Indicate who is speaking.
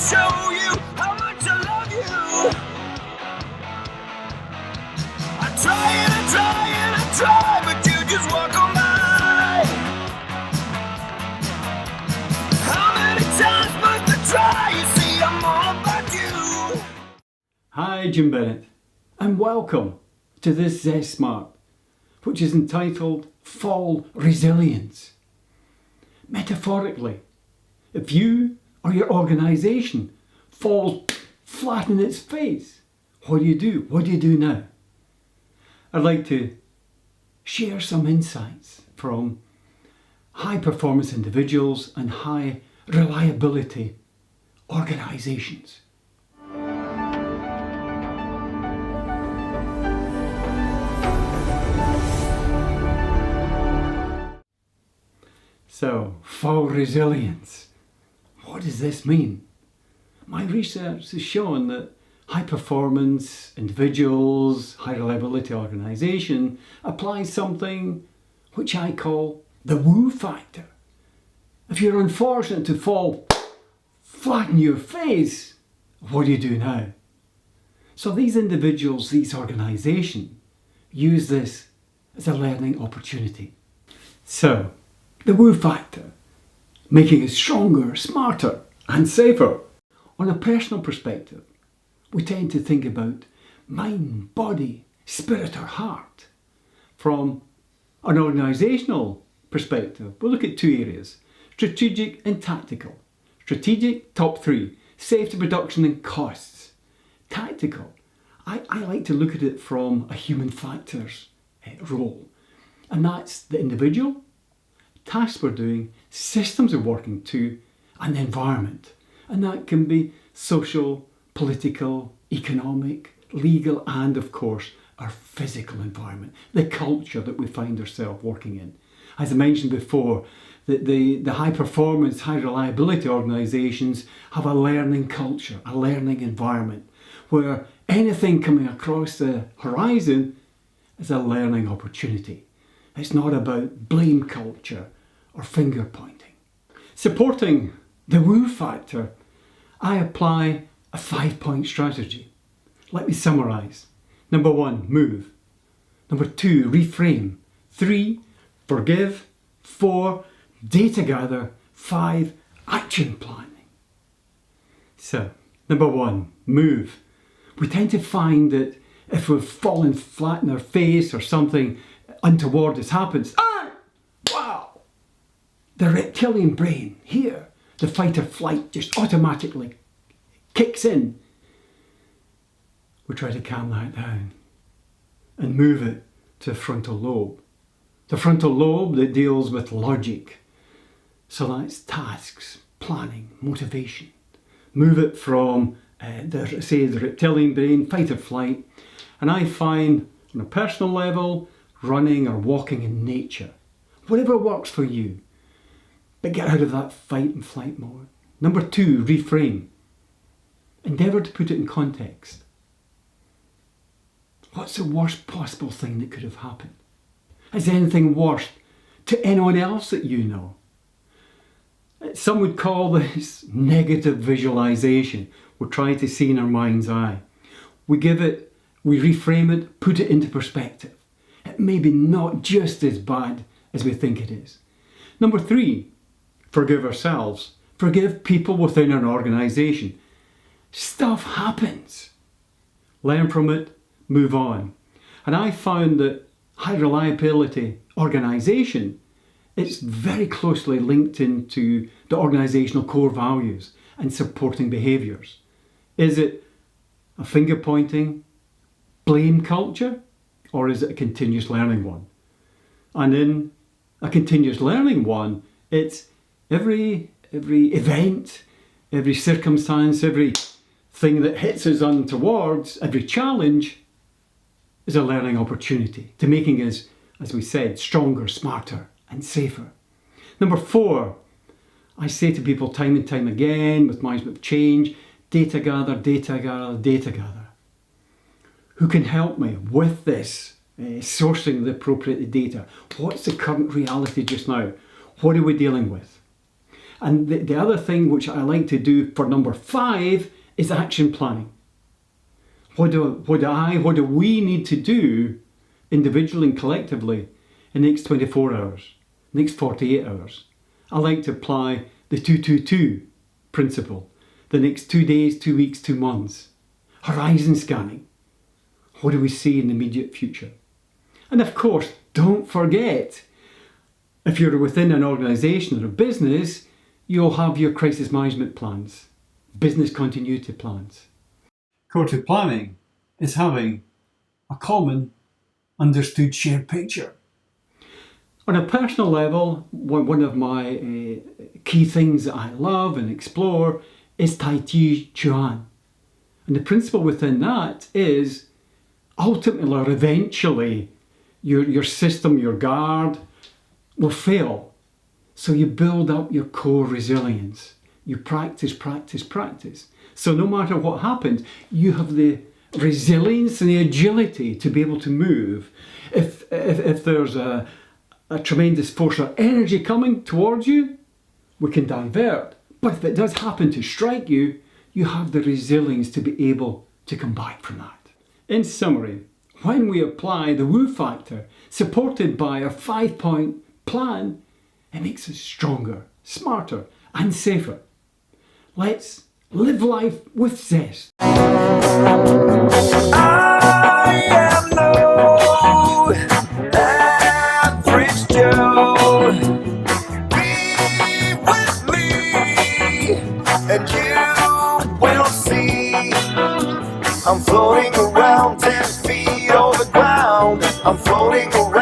Speaker 1: show you how much I love you. I try and I try and I try, but you just walk on by. How many times must I try? You see, I'm all about you.
Speaker 2: Hi, Jim Bennett, and welcome to this Zest Smart, which is entitled Fall Resilience. Metaphorically, if you or your organisation falls flat in its face, what do you do? What do you do now? I'd like to share some insights from high performance individuals and high reliability organisations. So, fall resilience. What does this mean? My research has shown that high performance individuals, high reliability organisation applies something which I call the woo factor. If you're unfortunate to fall flat in your face, what do you do now? So these individuals, these organisations use this as a learning opportunity. So, the woo factor, making us stronger, smarter and safer. On a personal perspective, we tend to think about mind, body, spirit or heart. From an organisational perspective, we'll look at two areas, strategic and tactical. Strategic, top three, safety, production and costs. Tactical, I like to look at it from a human factors role, and that's the individual, tasks we're doing, systems we're working to, and the environment. And that can be social, political, economic, legal, and of course, our physical environment, the culture that we find ourselves working in. As I mentioned before, the high performance, high reliability organisations have a learning culture, a learning environment, where anything coming across the horizon is a learning opportunity. It's not about blame culture or finger pointing. Supporting the woo factor, I apply a 5-point strategy. Let me summarise. Number 1, move. Number 2, reframe. 3, forgive. 4, data gather. 5, action planning. So, number 1, move. We tend to find that if we've fallen flat in our face or something untoward has happened, wow! The reptilian brain here, the fight or flight just automatically kicks in. We try to calm that down and move it to the frontal lobe. The frontal lobe that deals with logic. So that's tasks, planning, motivation. Move it from the reptilian brain, fight or flight. And I find on a personal level, running or walking in nature, whatever works for you, but get out of that fight and flight mode. Number 2, reframe. Endeavour to put it in context. What's the worst possible thing that could have happened? Is anything worse to anyone else that you know? Some would call this negative visualisation. We're trying to see in our mind's eye. We reframe it, put it into perspective. It may be not just as bad as we think it is. Number 3, forgive ourselves. Forgive people within an organisation. Stuff happens. Learn from it, move on. And I found that high reliability organisation, it's very closely linked into the organisational core values and supporting behaviours. Is it a finger pointing, blame culture? Or is it a continuous learning one? And in a continuous learning one, it's every event, every circumstance, every thing that hits us untowards, every challenge is a learning opportunity to making us, as we said, stronger, smarter and safer. Number 4, I say to people time and time again with management of change, data gather, data gather, data gather. Who can help me with this, sourcing the appropriate data? What's the current reality just now? What are we dealing with? And the other thing which I like to do for number 5 is action planning. What do we need to do individually and collectively in the next 24 hours, next 48 hours? I like to apply the 2-2-2 principle. The next 2 days, 2 weeks, 2 months. Horizon scanning. What do we see in the immediate future? And of course, don't forget, if you're within an organisation or a business, you'll have your crisis management plans, business continuity plans. Core to planning is having a common, understood, shared picture. On a personal level, one of my key things that I love and explore is Taijiquan. And the principle within that is ultimately or eventually your system, your guard will fail. So you build up your core resilience. You practice. So no matter what happens, you have the resilience and the agility to be able to move. If there's a tremendous force of energy coming towards you, we can divert. But if it does happen to strike you, you have the resilience to be able to come back from that. In summary, when we apply the woo factor, supported by a 5-point plan, it makes us stronger, smarter, and safer. Let's live life with zest.
Speaker 1: I am no average Joe. Be with me, and you will see. I'm floating around 10 feet over the ground. I'm floating around.